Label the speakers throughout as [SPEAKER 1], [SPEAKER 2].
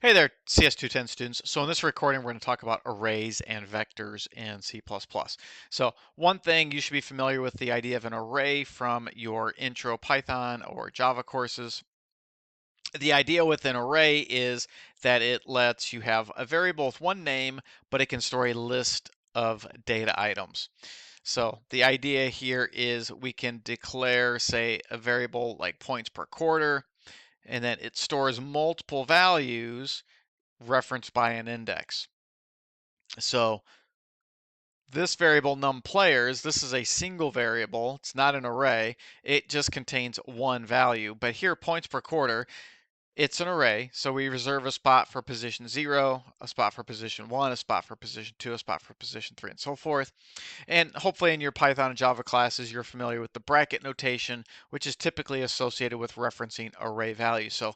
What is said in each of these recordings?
[SPEAKER 1] Hey there, CS210 students. So in this recording, we're going to talk about arrays and vectors in C++. So one thing, you should be familiar with the idea of an array from your intro Python or Java courses. The idea with an array is that it lets you have a variable with one name, but it can store a list of data items. So the idea here is we can declare, say, a variable like points per quarter, and then it stores multiple values referenced by an index. So this variable numplayers, this is a single variable. It's not an array. It just contains one value. But here, points per quarter, it's an array. So we reserve a spot for position 0, a spot for position 1, a spot for position 2, a spot for position 3, and so forth. And hopefully in your Python and Java classes, you're familiar with the bracket notation, which is typically associated with referencing array values. So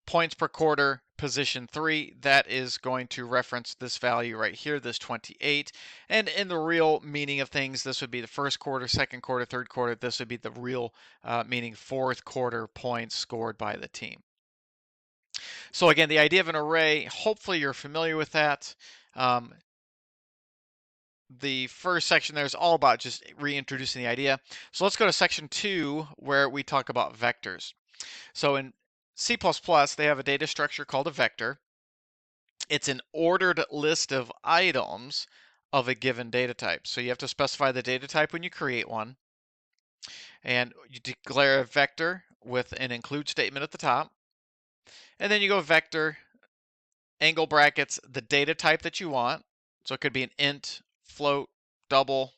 [SPEAKER 1] points per quarter, position 3, that is going to reference this value right here, this 28. And in the real meaning of things, this would be the first quarter, second quarter, third quarter. This would be the real meaning fourth quarter points scored by the team. So again, the idea of an array, hopefully you're familiar with that. The first section there is all about just reintroducing the idea. So let's go to section 2 where we talk about vectors. So in C++, they have a data structure called a vector. It's an ordered list of items of a given data type. So you have to specify the data type when you create one. And you declare a vector with an include statement at the top. And then you go vector, angle brackets, the data type that you want. So it could be an int, float, double,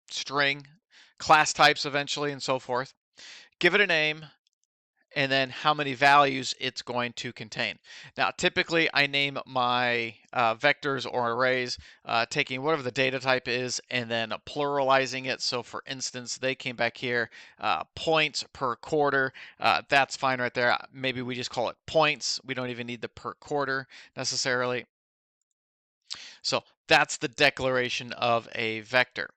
[SPEAKER 1] string, class types eventually, and so forth. Give it a name, and then how many values it's going to contain. Now, typically I name my vectors or arrays taking whatever the data type is and then pluralizing it. So for instance, they came back here, points per quarter. That's fine right there. Maybe we just call it points. We don't even need the per quarter necessarily. So that's the declaration of a vector.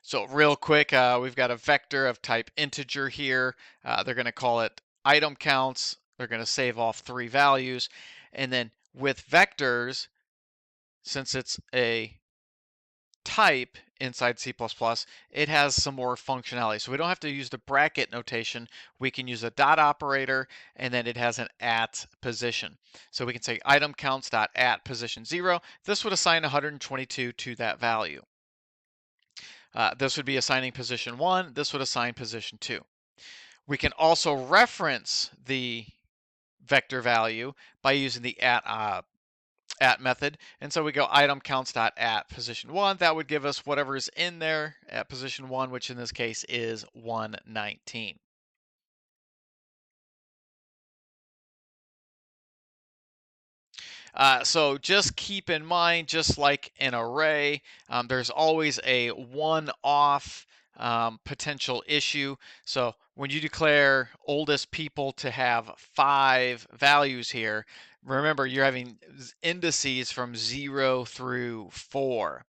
[SPEAKER 1] So real quick, we've got a vector of type integer here. They're going to call it item counts. They're going to save off 3 values. And then with vectors, since it's a type inside C++, it has some more functionality. So we don't have to use the bracket notation. We can use a dot operator, and then it has an at position. So we can say item counts dot at position 0. This would assign 122 to that value. This would be assigning position 1. This would assign position 2. We can also reference the vector value by using the at method. And so we go item counts dot at position 1. That would give us whatever's in there at position 1, which in this case is 119. So just keep in mind, just like an array, there's always a one-off potential issue. So when you declare oldest people to have 5 values here, remember you're having indices from 0 through 4.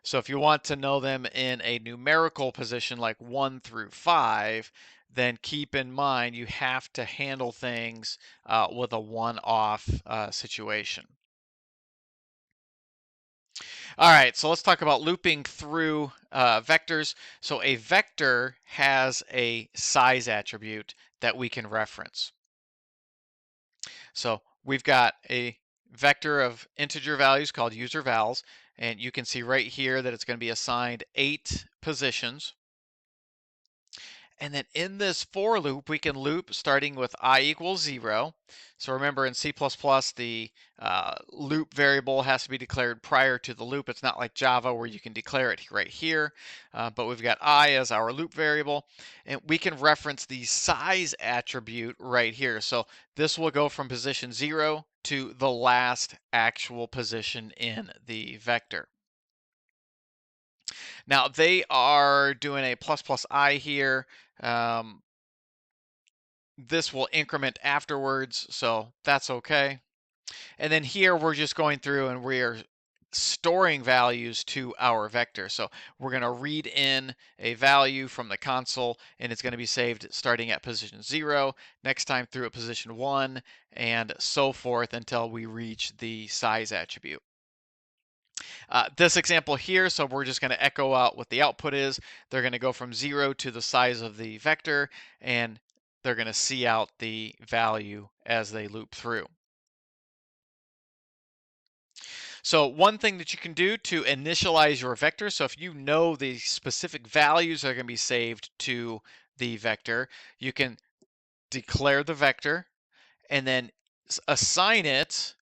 [SPEAKER 1] So if you want to know them in a numerical position like 1 through 5, then keep in mind you have to handle things with a one-off situation. All right, so let's talk about looping through vectors. So a vector has a size attribute that we can reference. So we've got a vector of integer values called user vals, and you can see right here that it's going to be assigned 8 positions. And then in this for loop, we can loop starting with I equals 0. So remember in C++, the loop variable has to be declared prior to the loop. It's not like Java where you can declare it right here, but we've got I as our loop variable. And we can reference the size attribute right here. So this will go from position 0 to the last actual position in the vector. Now they are doing a plus plus I here. Um, this will increment afterwards, so that's okay. And then here we're just going through and we're storing values to our vector. So we're going to read in a value from the console, and it's going to be saved starting at position 0, next time through at position 1, and so forth until we reach the size attribute. This example here, so we're just going to echo out what the output is. They're going to go from 0 to the size of the vector, and they're going to see out the value as they loop through. So one thing that you can do to initialize your vector, so if you know the specific values that are going to be saved to the vector, you can declare the vector and then assign it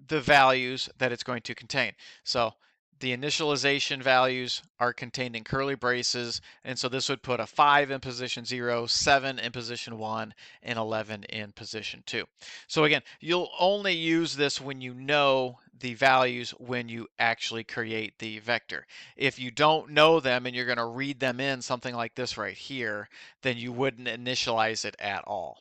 [SPEAKER 1] the values that it's going to contain. So the initialization values are contained in curly braces, and so this would put a 5 in position 0, 7 in position 1, and 11 in position 2. So again, you'll only use this when you know the values when you actually create the vector. If you don't know them and you're going to read them in something like this right here, then you wouldn't initialize it at all.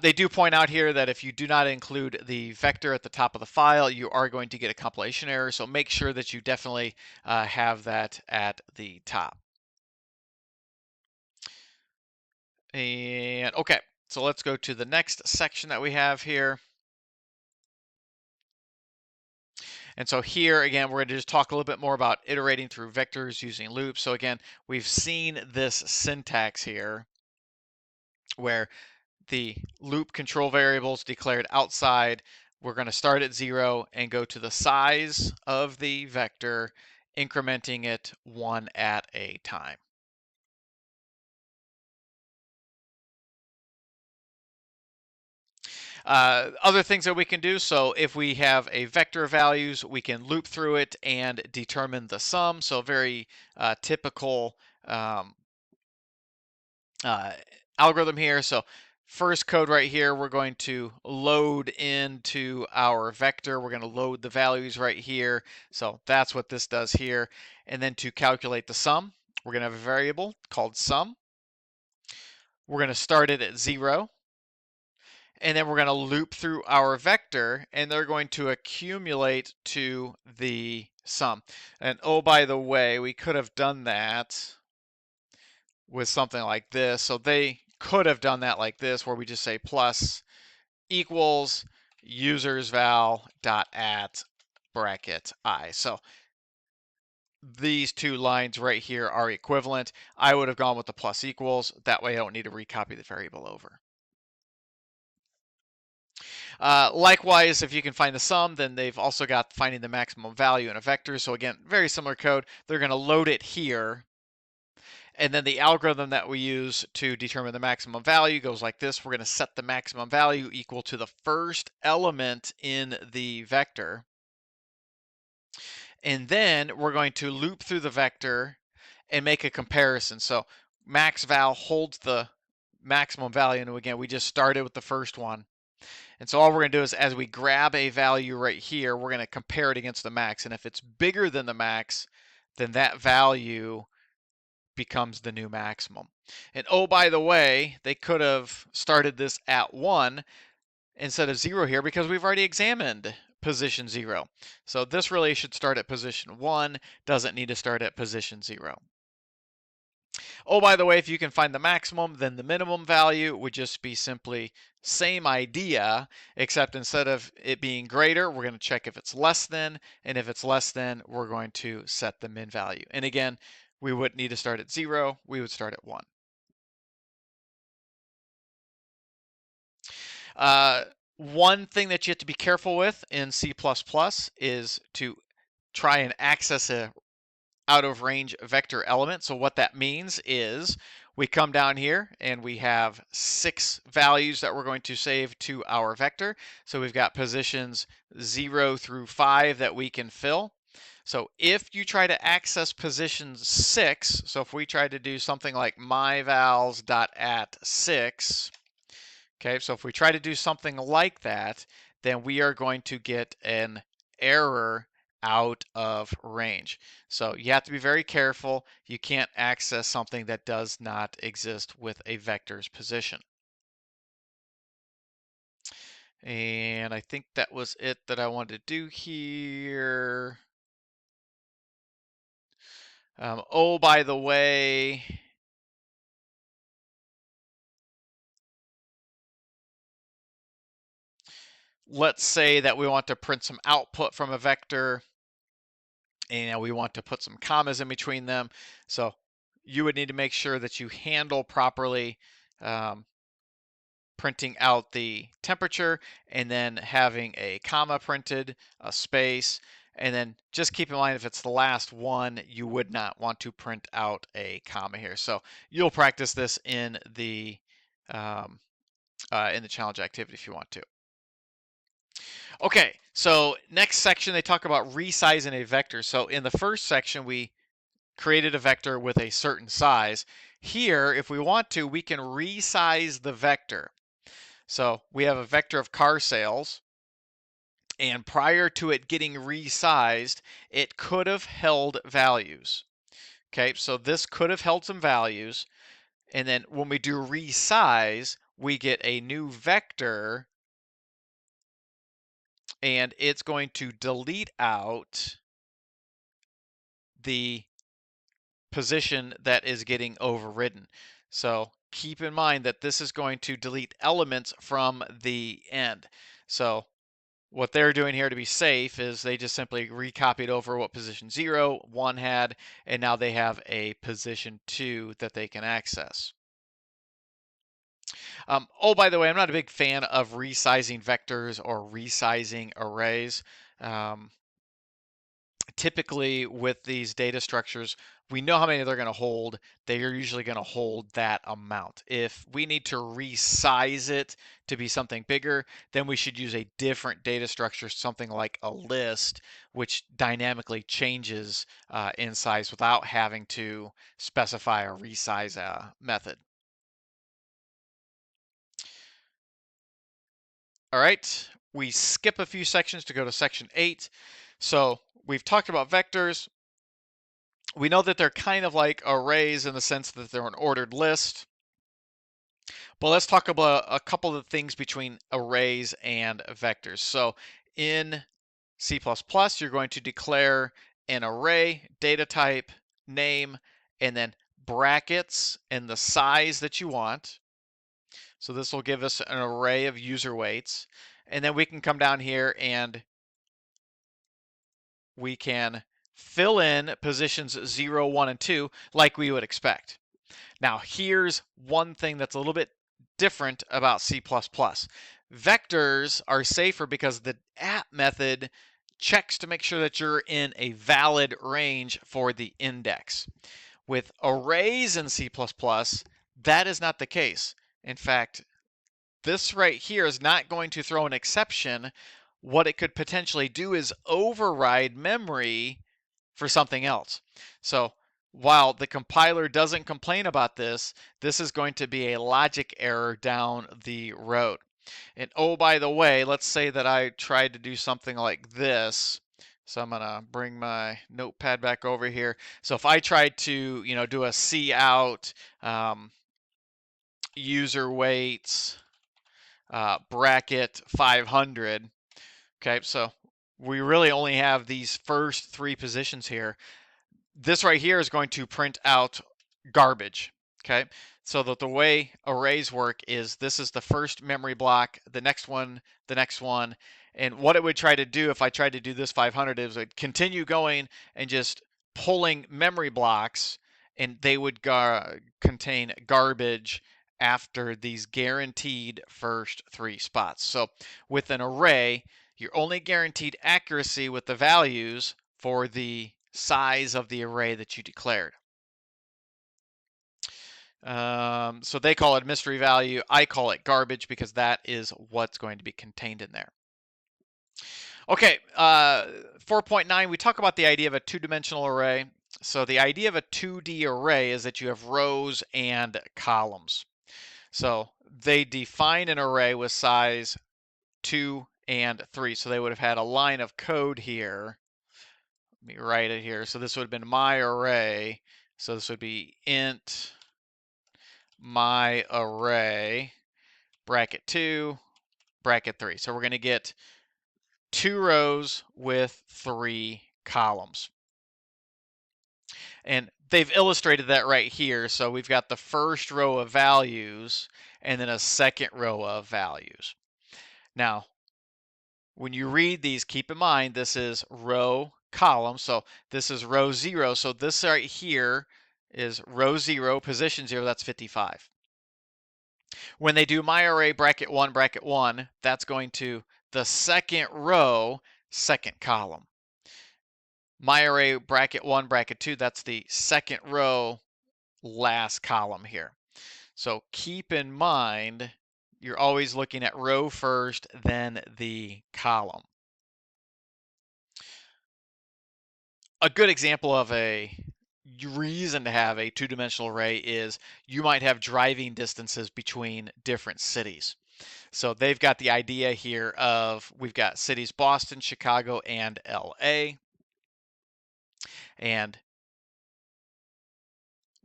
[SPEAKER 1] They do point out here that if you do not include the vector at the top of the file, you are going to get a compilation error. So make sure that you definitely have that at the top. And okay, so let's go to the next section that we have here. And so here, again, we're going to just talk a little bit more about iterating through vectors using loops. So again, we've seen this syntax here where the loop control variables declared outside, we're going to start at 0 and go to the size of the vector, incrementing it one at a time. Other things that we can do, so if we have a vector of values, we can loop through it and determine the sum. So very typical uh, algorithm here. So first code right here, we're going to load into our vector. We're going to load the values right here. So that's what this does here. And then to calculate the sum, we're going to have a variable called sum. We're going to start it at 0. And then we're going to loop through our vector, and they're going to accumulate to the sum. And oh, by the way, we could have done that with something like this. So they could have done that like this, where we just say plus equals users val dot at bracket I. So these two lines right here are equivalent. I would have gone with the plus equals. That way I don't need to recopy the variable over. Likewise, if you can find the sum, then they've also got finding the maximum value in a vector. So again, very similar code. They're going to load it here. And then the algorithm that we use to determine the maximum value goes like this. We're going to set the maximum value equal to the first element in the vector. And then we're going to loop through the vector and make a comparison. So max val holds the maximum value. And again, we just started with the first one. And so all we're going to do is as we grab a value right here, we're going to compare it against the max. And if it's bigger than the max, then that value becomes the new maximum. And oh, by the way, they could have started this at 1 instead of 0 here because we've already examined position 0. So this really should start at position 1, doesn't need to start at position 0. Oh, by the way, if you can find the maximum, then the minimum value would just be simply same idea, except instead of it being greater, we're going to check if it's less than, and if it's less than, we're going to set the min value. And again, we wouldn't need to start at 0, we would start at 1. One thing that you have to be careful with in C++ is to try and access a out of range vector element. So what that means is we come down here and we have 6 values that we're going to save to our vector. So we've got positions 0 through 5 that we can fill. So if you try to access position 6, so if we try to do something like myvals.at6, okay, so if we try to do something like that, then we are going to get an error out of range. So you have to be very careful. You can't access something that does not exist with a vector's position. And I think that was it that I wanted to do here. Oh, by the way, let's say that we want to print some output from a vector and we want to put some commas in between them. So you would need to make sure that you handle properly um, printing out the temperature and then having a comma printed, a space, and then just keep in mind if it's the last one, you would not want to print out a comma here. So you'll practice this um, in the challenge activity if you want to. Okay, so next section they talk about resizing a vector. So in the first section we created a vector with a certain size. Here, if we want to, we can resize the vector. So we have a vector of car sales, and prior to it getting resized, it could have held values. Okay, so this could have held some values, and then when we do resize, we get a new vector, and it's going to delete out the position that is getting overridden. So keep in mind that this is going to delete elements from the end. So what they're doing here to be safe is they just simply recopied over what position 0, 1 had, and now they have a position 2 that they can access. Oh, by the way, I'm not a big fan of resizing vectors or resizing arrays. Um, Typically with these data structures, we know how many they're going to hold. They are usually going to hold that amount. If we need to resize it to be something bigger, then we should use a different data structure, something like a list, which dynamically changes in size without having to specify a resize method. All right, we skip a few sections to go to section 8. So we've talked about vectors. We know that they're kind of like arrays in the sense that they're an ordered list. But let's talk about a couple of things between arrays and vectors. So in C++, you're going to declare an array, data type, name, and then brackets and the size that you want. So this will give us an array of user weights. And then we can come down here and we can fill in positions 0, 1, and 2 like we would expect. Now, here's one thing that's a little bit different about C++. Vectors are safer because the at method checks to make sure that you're in a valid range for the index. With arrays in C++, that is not the case. In fact, this right here is not going to throw an exception. What it could potentially do is override memory for something else. So while the compiler doesn't complain about this, this is going to be a logic error down the road. And oh, by the way, let's say that I tried to do something like this. So I'm gonna bring my notepad back over here. So if I tried to, do a cout user weights bracket 500. Okay, so we really only have these first 3 positions here. This right here is going to print out garbage. Okay, so that the way arrays work is this is the first memory block, the next one, and what it would try to do if I tried to do this 500 is it would continue going and just pulling memory blocks, and they would contain garbage after these guaranteed first 3 spots. So with an array, you're only guaranteed accuracy with the values for the size of the array that you declared. So they call it mystery value. I call it garbage because that is what's going to be contained in there. Okay, 4.9, we talk about the idea of a two-dimensional array. So the idea of a 2D array is that you have rows and columns. So they define an array with size 2 and 3. So they would have had a line of code here. Let me write it here. So this would have been my array. So this would be int my array bracket 2 bracket 3. So we're going to get 2 rows with 3 columns. And they've illustrated that right here. So we've got the first row of values and then a second row of values. Now, when you read these, keep in mind this is row column. So this is row 0. So this right here is row 0, position 0. That's 55. When they do my array bracket 1, that's going to the second row, second column. My array bracket 1, bracket 2, that's the second row, last column here. So keep in mind, you're always looking at row first, then the column. A good example of a reason to have a two-dimensional array is you might have driving distances between different cities. So they've got the idea here of we've got cities Boston, Chicago, and LA. And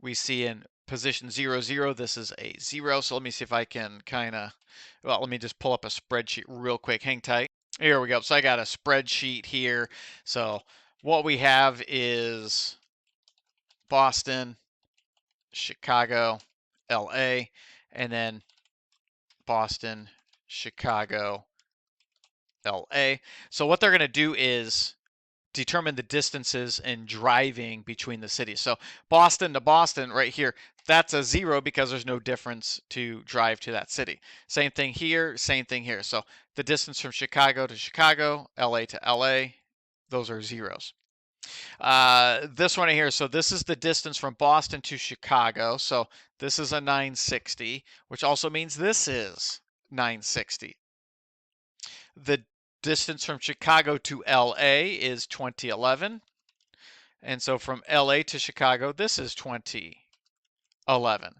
[SPEAKER 1] we see in position 0, 0, this is a 0. So let me see if I can well, let me just pull up a spreadsheet real quick. Hang tight. Here we go. So I got a spreadsheet here. So what we have is Boston, Chicago, LA, and then Boston, Chicago, LA. So what they're going to do is determine the distances in driving between the cities. So Boston to Boston right here, that's a 0 because there's no difference to drive to that city. Same thing here, same thing here. So the distance from Chicago to Chicago, LA to LA, those are 0s. This one here, so this is the distance from Boston to Chicago. So this is a 960, which also means this is 960. The distance from Chicago to LA is 2011. And so from LA to Chicago, this is 2011.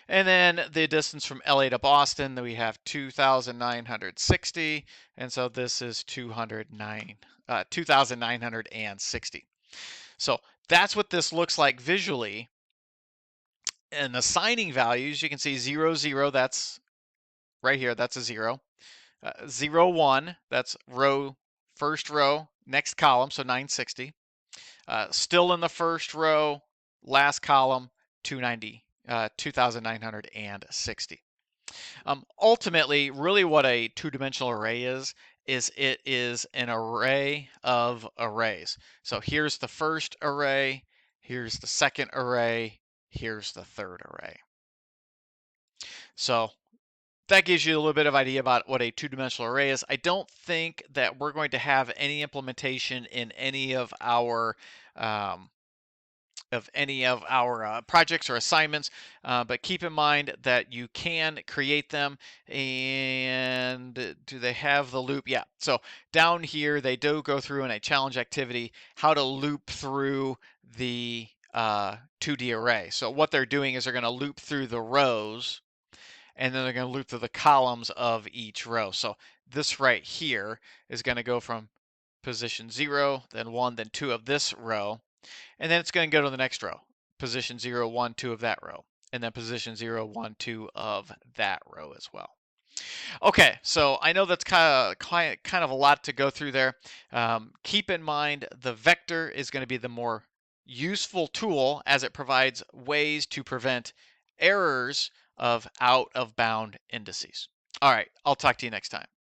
[SPEAKER 1] And then the distance from LA to Boston, we have 2,960. And so this is 2,960. So that's what this looks like visually. And assigning values, you can see 0, 0, that's right here, that's a 0. 0, 1, that's first row, next column, so 960. Still in the first row, last column, 2,960. Ultimately, really what a two-dimensional array is it is an array of arrays. So here's the first array, here's the second array, here's the third array. So that gives you a little bit of idea about what a two-dimensional array is. I don't think that we're going to have any implementation in any of our projects or assignments, but keep in mind that you can create them. And do they have the loop? Yeah, so down here they do go through in a challenge activity how to loop through the 2D array. So what they're doing is they're going to loop through the rows, and then they're going to loop through the columns of each row. So this right here is going to go from position 0, then 1, then 2 of this row, and then it's going to go to the next row, position 0, 1, 2 of that row, and then position 0, 1, 2 of that row as well. Okay, so I know that's kind of a lot to go through there. Keep in mind the vector is going to be the more useful tool as it provides ways to prevent errors of out of bound indices. All right, I'll talk to you next time.